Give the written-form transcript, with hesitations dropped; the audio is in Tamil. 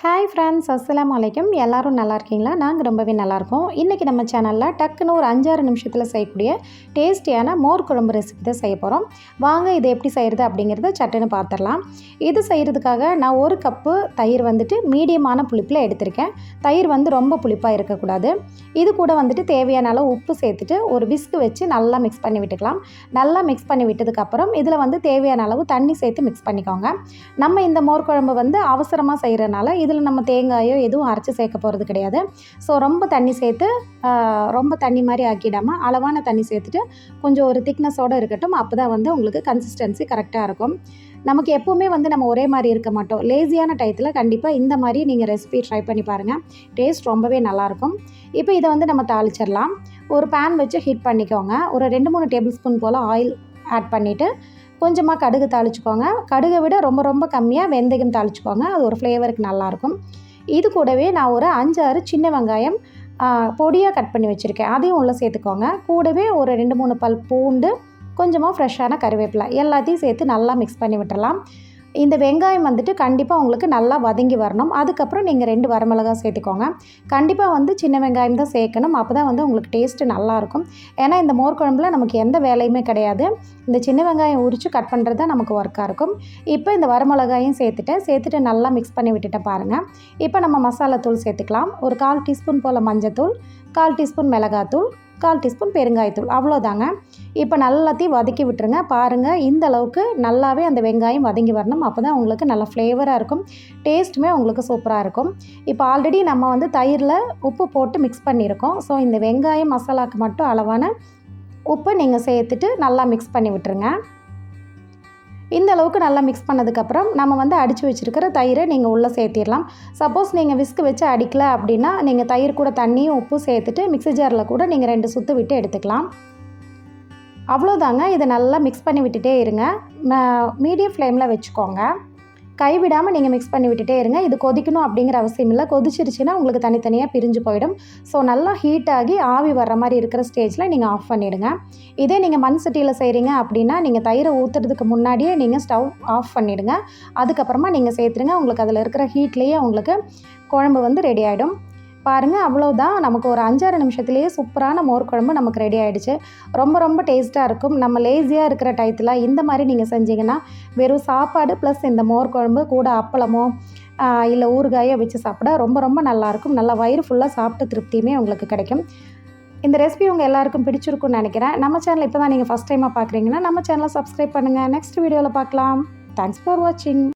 ஹாய் ஃப்ரெண்ட்ஸ், அஸ்ஸலாமு அலைக்கும். எல்லோரும் நல்லா இருக்கீங்களா? நாங்கள் ரொம்பவே நல்லாயிருக்கோம். இன்றைக்கி நம்ம சேனலில் டக்குன்னு ஒரு 5-6 நிமிஷத்தில் செய்யக்கூடிய டேஸ்டியான மோர் குழம்பு ரெசிபி தான் செய்ய போகிறோம். வாங்க இதை எப்படி செய்கிறது அப்படிங்கிறத சட்டுன்னு பார்த்துடலாம். இது செய்கிறதுக்காக நான் 1 கப்பு தயிர் மீடியமான புளிப்பில் எடுத்திருக்கேன். தயிர் ரொம்ப புளிப்பாக இருக்கக்கூடாது. இது கூட தேவையான அளவு உப்பு சேர்த்துட்டு ஒரு விஸ்க் வச்சு நல்லா மிக்ஸ் பண்ணி விட்டுக்கலாம். நல்லா மிக்ஸ் பண்ணி விட்டதுக்கப்புறம் இதில் தேவையான அளவு தண்ணி சேர்த்து மிக்ஸ் பண்ணிக்கோங்க. நம்ம இந்த மோர் குழம்பு அவசரமாக செய்கிறனால இதில் நம்ம தேங்காயோ எதுவும் அரைச்சி சேர்க்க போகிறது கிடையாது. ஸோ ரொம்ப தண்ணி சேர்த்து ரொம்ப தண்ணி மாதிரி ஆக்கிடாமல் அளவான தண்ணி சேர்த்துட்டு கொஞ்சம் ஒரு திக்னஸோடு இருக்கட்டும். அப்போ தான் உங்களுக்கு கன்சிஸ்டன்சி கரெக்டாக இருக்கும். நமக்கு எப்போவுமே நம்ம ஒரே மாதிரி இருக்க மாட்டோம். லேசியான டயத்தில் கண்டிப்பாக இந்த மாதிரி நீங்கள் ரெசிபி ட்ரை பண்ணி பாருங்கள். டேஸ்ட் ரொம்பவே நல்லாயிருக்கும். இப்போ இதை நம்ம தாளிச்சிடலாம். ஒரு பேன் வச்சு ஹீட் பண்ணிக்கோங்க. ஒரு 2-3 டேபிள் ஸ்பூன் போல் ஆயில் ஆட் பண்ணிவிட்டு கொஞ்சமாக கடுகு தாளிச்சுக்கோங்க. கடுகை விட ரொம்ப கம்மியாக வெந்தயம் தாளிச்சுக்கோங்க. அது ஒரு ஃப்ளேவருக்கு நல்லாயிருக்கும். இது கூடவே நான் ஒரு 5-6 சின்ன வெங்காயம் பொடியாக கட் பண்ணி வச்சுருக்கேன். அதையும் உள்ளே சேர்த்துக்கோங்க. கூடவே ஒரு 2-3 பல் பூண்டு, கொஞ்சமாக ஃப்ரெஷ்ஷான கருவேப்பிலை எல்லாத்தையும் சேர்த்து நல்லா மிக்ஸ் பண்ணி விட்டுறலாம். இந்த வெங்காயம் கண்டிப்பாக உங்களுக்கு நல்லா வதங்கி வரணும். அதுக்கப்புறம் நீங்கள் 2 வரமிளகாய் சேர்த்துக்கோங்க. கண்டிப்பாக சின்ன வெங்காயம் தான் சேர்க்கணும். அப்போ தான் உங்களுக்கு டேஸ்ட்டு நல்லாயிருக்கும். ஏன்னா இந்த மோர் குழம்புல நமக்கு எந்த வேலையுமே கிடையாது. இந்த சின்ன வெங்காயம் உரித்து கட் பண்ணுறது தான் நமக்கு ஒர்க்காக இருக்கும். இப்போ இந்த வரமிளகாயும் சேர்த்துட்டு நல்லா மிக்ஸ் பண்ணி விட்டுட்டு பாருங்கள். இப்போ நம்ம மசாலா தூள் சேர்த்துக்கலாம். ஒரு 1/4 டீஸ்பூன் போல் மஞ்சத்தூள், 1/4 டீஸ்பூன் மிளகாத்தூள், 1/4 டீஸ்பூன் பெருங்காயத்தூள், அவ்வளோதாங்க. இப்போ நல்லாத்தையும் வதக்கி விட்டுருங்க. பாருங்கள், இந்த அளவுக்கு நல்லாவே அந்த வெங்காயம் வதங்கி வரணும். அப்போ தான் உங்களுக்கு நல்ல ஃப்ளேவராக இருக்கும். டேஸ்ட்டுமே உங்களுக்கு சூப்பராக இருக்கும். இப்போ ஆல்ரெடி நம்ம தயிரில் உப்பு போட்டு மிக்ஸ் பண்ணியிருக்கோம். ஸோ இந்த வெங்காயம் மசாலாவுக்கு மட்டும் அளவான உப்பு நீங்கள் சேர்த்துட்டு நல்லா மிக்ஸ் பண்ணி விட்டுருங்க. இந்த அளவுக்கு நல்லா மிக்ஸ் பண்ணதுக்கப்புறம் நம்ம அடித்து வச்சுருக்கிற தயிரை நீங்கள் உள்ளே சேர்த்திடலாம். சப்போஸ் நீங்கள் விஸ்க் வச்சு அடிக்கலை அப்படின்னா நீங்கள் தயிர் கூட தண்ணியும் உப்பு சேர்த்துட்டு மிக்ஸி ஜாரில் கூட நீங்கள் 2 சுற்று விட்டு எடுத்துக்கலாம். அவ்வளோதாங்க. இதை நல்லா மிக்ஸ் பண்ணி விட்டுட்டே இருங்க. மீடியம் ஃப்ளேமில் வச்சுக்கோங்க. கைவிடாமல் நீங்கள் மிக்ஸ் பண்ணி விட்டுட்டே இருங்க. இது கொதிக்கணும் அப்படிங்கிற அவசியம் இல்லை. கொதிச்சிருச்சுன்னா உங்களுக்கு தனித்தனியாக பிரிஞ்சு போயிடும். ஸோ நல்லா ஹீட் ஆகி ஆவி வர்ற மாதிரி இருக்கிற ஸ்டேஜில் நீங்கள் ஆஃப் பண்ணிவிடுங்க. இதே நீங்கள் மண் சட்டியில் செய்கிறீங்க அப்படின்னா நீங்கள் தயிரை ஊற்றுறதுக்கு முன்னாடியே நீங்கள் ஸ்டவ் ஆஃப் பண்ணிவிடுங்க. அதுக்கப்புறமா நீங்கள் சேர்த்துருங்க. உங்களுக்கு அதில் இருக்கிற ஹீட்லேயே உங்களுக்கு குழம்பு ரெடி ஆகிடும். பாருங்கள், அவ்வளோதான். நமக்கு ஒரு 5-6 நிமிஷத்துலேயே சூப்பரான மோர் குழம்பு நமக்கு ரெடி ஆகிடுச்சு. ரொம்ப டேஸ்ட்டாக இருக்கும். நம்ம லேசியாக இருக்கிற டயத்தில் இந்த மாதிரி நீங்கள் செஞ்சிங்கன்னா வெறும் சாப்பாடு ப்ளஸ் இந்த மோர் குழம்பு கூட அப்பளமோ இல்லை ஊறுகாயோ வச்சு சாப்பிட ரொம்ப நல்லாயிருக்கும். நல்லா வயிறு ஃபுல்லாக சாப்பிட்டு திருப்தியுமே உங்களுக்கு கிடைக்கும். இந்த ரெசிபி உங்கள் எல்லாருக்கும் பிடிச்சிருக்குன்னு நினைக்கிறேன். நம்ம சேனல் இப்போ தான் நீங்கள் ஃபஸ்ட் டைமாக பார்க்குறீங்கன்னா நம்ம சேனலை சப்ஸ்கிரைப் பண்ணுங்கள். நெக்ஸ்ட் வீடியோவில் பார்க்கலாம். தேங்க்ஸ் ஃபார் வாட்சிங்.